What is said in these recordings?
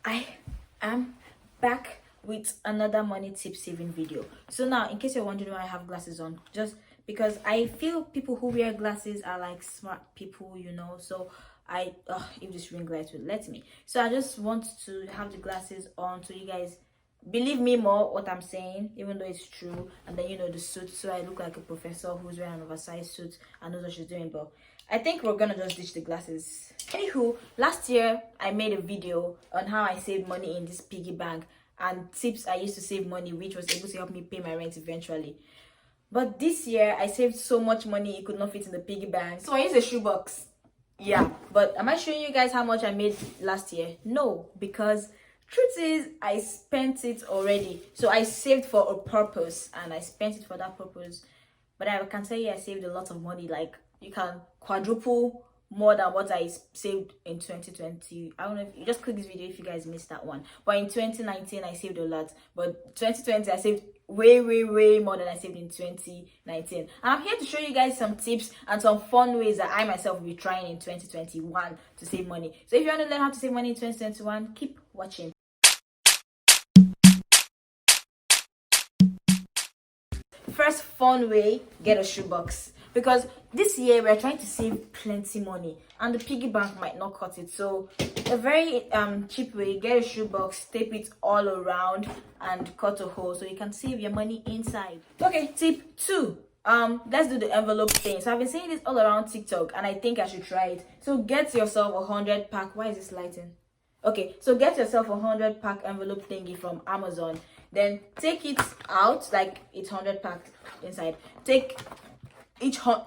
I am back with another money tip saving video. So now, in case you're wondering why I have glasses on, just because I feel people who wear glasses are like smart people, so if this ring light will let me, so I just want to have the glasses on so you guys believe me more what I'm saying, even though it's true. And then the suit, so I look like a professor who's wearing an oversized suit and knows what she's doing. But I think we're gonna just ditch the glasses. Anywho, last year I made a video on how I saved money in this piggy bank and tips I used to save money, which was able to help me pay my rent eventually. But this year I saved so much money it could not fit in the piggy bank, so I used a shoebox. Yeah, but am I showing you guys how much I made last year? No, because truth is I spent it already. So I saved for a purpose and I spent it for that purpose. But I can tell you I saved a lot of money. Like, you can quadruple more than what I saved in 2020. I don't know if you just click this video if you guys missed that one. But in 2019 I saved a lot, but 2020 I saved way more than I saved in 2019. And I'm here to show you guys some tips and some fun ways that I myself will be trying in 2021 to save money. So if you want to learn how to save money in 2021, keep watching. First fun way, get a shoebox, because this year we're trying to save plenty money and the piggy bank might not cut it. So a very cheap way, get a shoebox, tape it all around and cut a hole so you can save your money inside. Okay, tip 2, let's do the envelope thing. So I've been saying this all around TikTok and I think I should try it. So get yourself 100 pack. Why is this lighting? Okay, so get yourself 100 pack envelope thingy from Amazon. Then take it out, like it's 100 packs inside. Take each how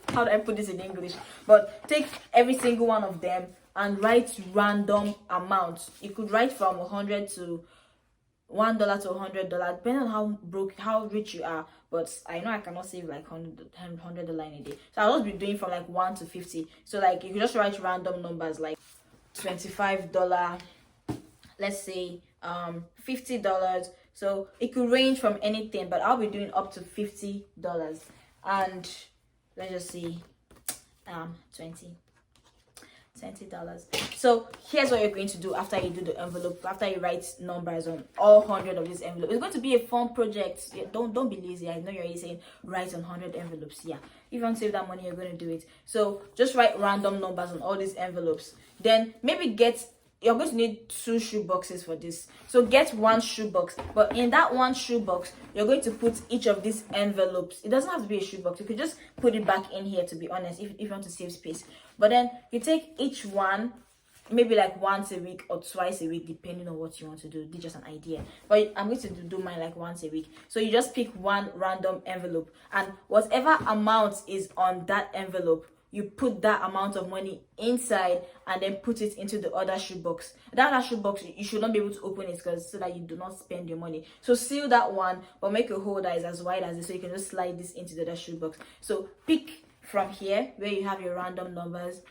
do I put this in English? But take every single one of them and write random amounts. You could write from 100 to $1 to $100, depending on how rich you are. But I know I cannot save like $100 in a day, so I'll just be doing from like 1 to 50. So like you can just write random numbers like $25, let's say $50. So it could range from anything, but I'll be doing up to $50. And let's just see, $20. So here's what you're going to do after you do the envelope, after you write numbers on all 100 of these envelopes. It's going to be a fun project. Don't be lazy. I know you're already saying write on 100 envelopes. Yeah, if you want to save that money, you're going to do it. So just write random numbers on all these envelopes. Then maybe you're going to need 2 shoe boxes for this. So get 1 shoe box, but in that 1 shoe box, you're going to put each of these envelopes. It doesn't have to be a shoe box. You could just put it back in here, to be honest, if you want to save space. But then you take each one, maybe like once a week or twice a week, depending on what you want to do. This is just an idea. But I'm going to do mine like once a week. So you just pick 1 random envelope, and whatever amount is on that envelope, you put that amount of money inside and then put it into the other shoebox. That other shoebox, you should not be able to open it so that you do not spend your money. So seal that one, but make a hole that is as wide as this so you can just slide this into the other shoebox. So pick from here where you have your random numbers.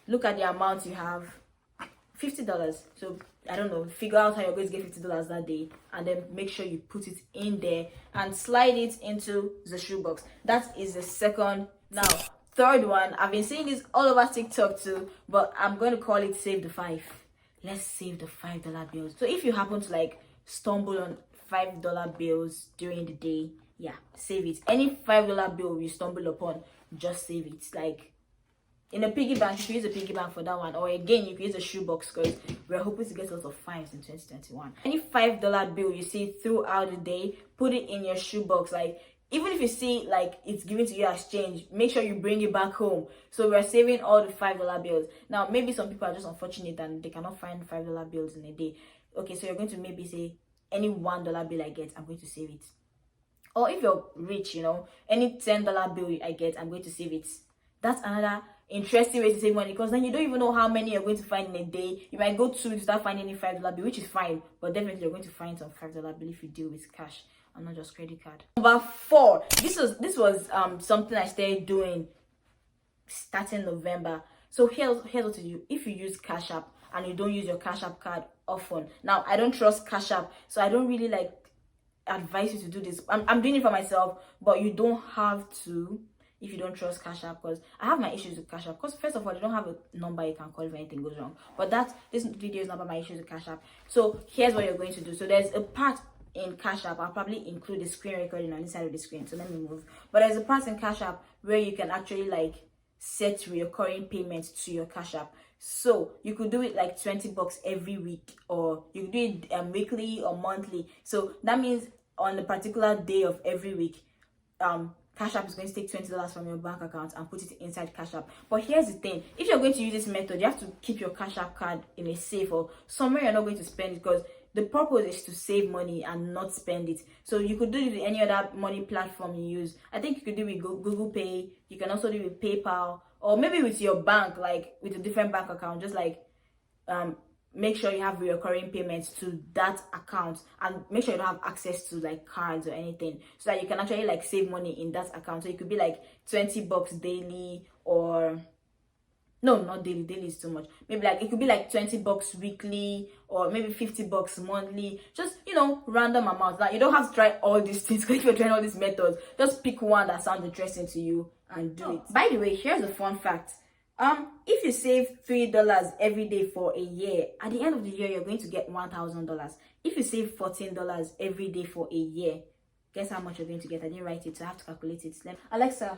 Look at the amount you have, $50. So I don't know, figure out how you're going to get $50 that day, and then make sure you put it in there and slide it into the shoebox. That is the second. Now, third one, I've been saying this all over TikTok too, but I'm going to call it save the 5. Let's save the $5 bills. So if you happen to like stumble on $5 bills during the day, yeah, save it. Any $5 bill you stumble upon, just save it. Like in a piggy bank, you can use a piggy bank for that one, or again you can use a shoebox, because we're hoping to get a lot of 5s in 2021. Any $5 bill you see throughout the day, put it in your shoebox. Like, even if you see like it's given to you as change, make sure you bring it back home. So we're saving all the $5 bills. Now maybe some people are just unfortunate and they cannot find $5 bills in a day. Okay, so you're going to maybe say any $1 bill I get, I'm going to save it. Or if you're rich, any $10 bill I get, I'm going to save it. That's another interesting way to save money, because then you don't even know how many you're going to find in a day. You might go 2 without finding any $5 bill, which is fine, but definitely you're going to find some $5 bill if you deal with cash and not just credit card. Number 4, this was something I started doing starting November. So here's what to do. If you use Cash App and you don't use your Cash App card often, now I don't trust Cash App, so I don't really like advise you to do this. I'm doing it for myself, but you don't have to. if you don't trust Cash App, because I have my issues with Cash App. Because first of all, they don't have a number you can call if anything goes wrong. But this video is not about my issues with Cash App. So here's what you're going to do. So there's a part in Cash App. I'll probably include the screen recording on this side of the screen. So let me move. But there's a part in Cash App where you can actually like set reoccurring payments to your Cash App. So you could do it like 20 bucks every week, or you could do it weekly or monthly. So that means on a particular day of every week, Cash App is going to take $20 from your bank account and put it inside Cash App. But here's the thing: if you're going to use this method, you have to keep your Cash App card in a safe or somewhere you're not going to spend it, because the purpose is to save money and not spend it. So you could do it with any other money platform you use. I think you could do it with Google Pay. You can also do it with PayPal, or maybe with your bank, like with a different bank account. Just like make sure you have reoccurring payments to that account, and make sure you don't have access to like cards or anything, so that you can actually like save money in that account. So it could be like 20 bucks daily, or no, not daily. Daily is too much. Maybe like it could be like 20 bucks weekly, or maybe 50 bucks monthly. Just, you know, random amounts. Like you don't have to try all these things, because if you're trying all these methods, just pick one that sounds interesting to you and do it. By the way, here's a fun fact. If you save $3 every day for a year, at the end of the year you're going to get $1,000. If you save $14 every day for a year, guess how much you're going to get? I didn't write it, so I have to calculate it. Alexa,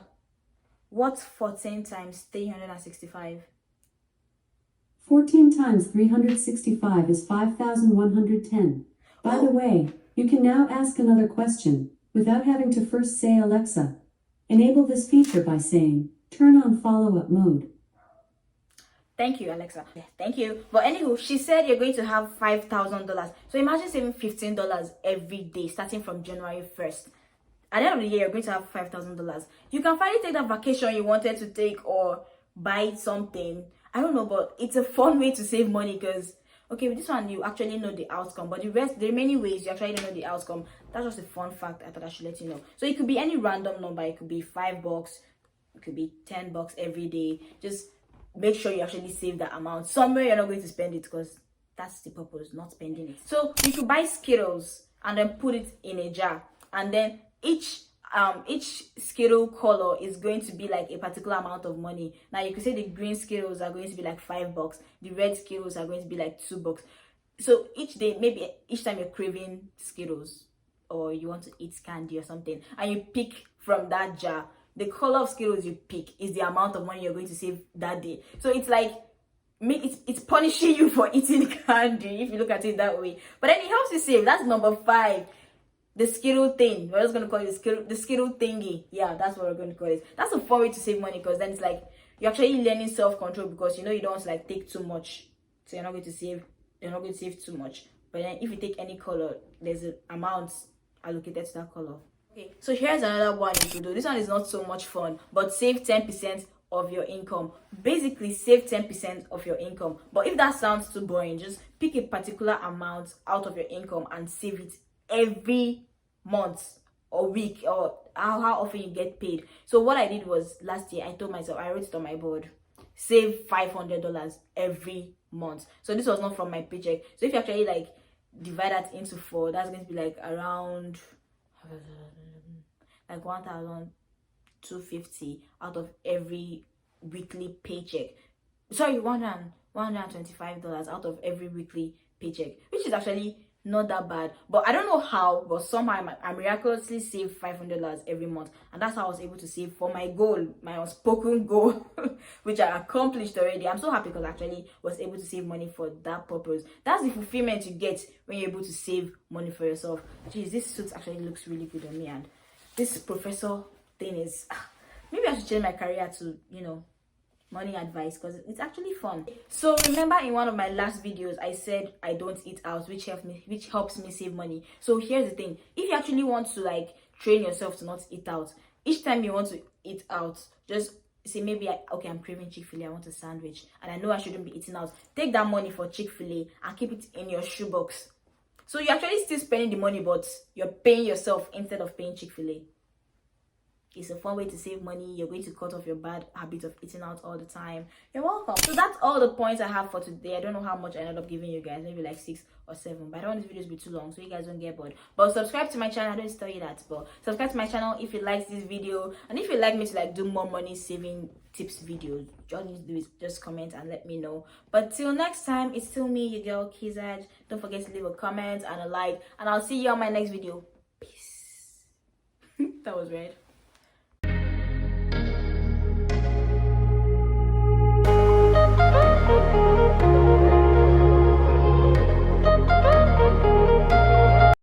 what's 14 times 365? 14 times 365 is 5,110. By the way, you can now ask another question without having to first say Alexa. Enable this feature by saying, turn on follow-up mode. Thank you, Alexa. Thank you. But anywho, she said you're going to have $5,000. So imagine saving $15 every day, starting from January 1st. At the end of the year, you're going to have $5,000. You can finally take that vacation you wanted to take, or buy something. I don't know, but it's a fun way to save money, because, okay, with this one, you actually know the outcome. But the rest, there are many ways you actually don't know the outcome. That's just a fun fact I thought I should let you know. So it could be any random number. It could be $5. It could be $10 every day. Just make sure you actually save that amount. Somewhere you're not going to spend it, because that's the purpose, not spending it. So you could buy Skittles and then put it in a jar, and then each Skittle color is going to be like a particular amount of money. Now you could say the green Skittles are going to be like $5, the red Skittles are going to be like $2. So each day, maybe each time you're craving Skittles, or you want to eat candy or something, and you pick from that jar, the color of Skittles you pick is the amount of money you're going to save that day. So it's like, it's punishing you for eating candy, if you look at it that way. But then it helps you save. That's number 5. The Skittle thing. We're just going to call it the Skittle thingy. Yeah, that's what we're going to call it. That's a fun way to save money, because then it's like you're actually learning self-control, because you know you don't want to like take too much. So you're not going to save too much. But then if you take any color, there's an amount allocated to that color. Okay, so here's another one you could do. This one is not so much fun, but save 10% of your income. Basically, save 10% of your income. But if that sounds too boring, just pick a particular amount out of your income and save it every month or week, or how often you get paid. So what I did was, last year I told myself, I wrote it on my board, save $500 every month. So this was not from my paycheck. So if you actually like divide that into 4, that's going to be like around like 1,250 out of every weekly paycheck. Sorry, $125 out of every weekly paycheck, which is actually not that bad. But I don't know how, but somehow I miraculously saved $500 every month, and that's how I was able to save for my goal, my unspoken goal, which I accomplished already. I'm so happy, because I actually was able to save money for that purpose. That's the fulfillment you get when you're able to save money for yourself. Jeez, this suit actually looks really good on me, and this professor thing is maybe I should change my career to, you know, money advice, because it's actually fun. So remember, in one of my last videos I said I don't eat out, which helps me save money. So here's the thing: if you actually want to like train yourself to not eat out, each time you want to eat out, just say maybe I'm craving Chick-fil-A, I want a sandwich, and I know I shouldn't be eating out. Take that money for Chick-fil-A and keep it in your shoebox. So you're actually still spending the money, but you're paying yourself instead of paying Chick-fil-A. It's a fun way to save money. You're going to cut off your bad habit of eating out all the time. You're welcome. So that's all the points I have for today. I don't know how much I ended up giving you guys, maybe like 6 or 7, but I don't want these videos to be too long so you guys don't get bored. But subscribe to my channel. I don't tell you that, but subscribe to my channel if you like this video, and if you like me to like do more money saving tips videos. All you need to do is just comment and let me know. But till next time, it's still me, your girl Kizaj. Don't forget to leave a comment and a like, and I'll see you on my next video. Peace. That was weird.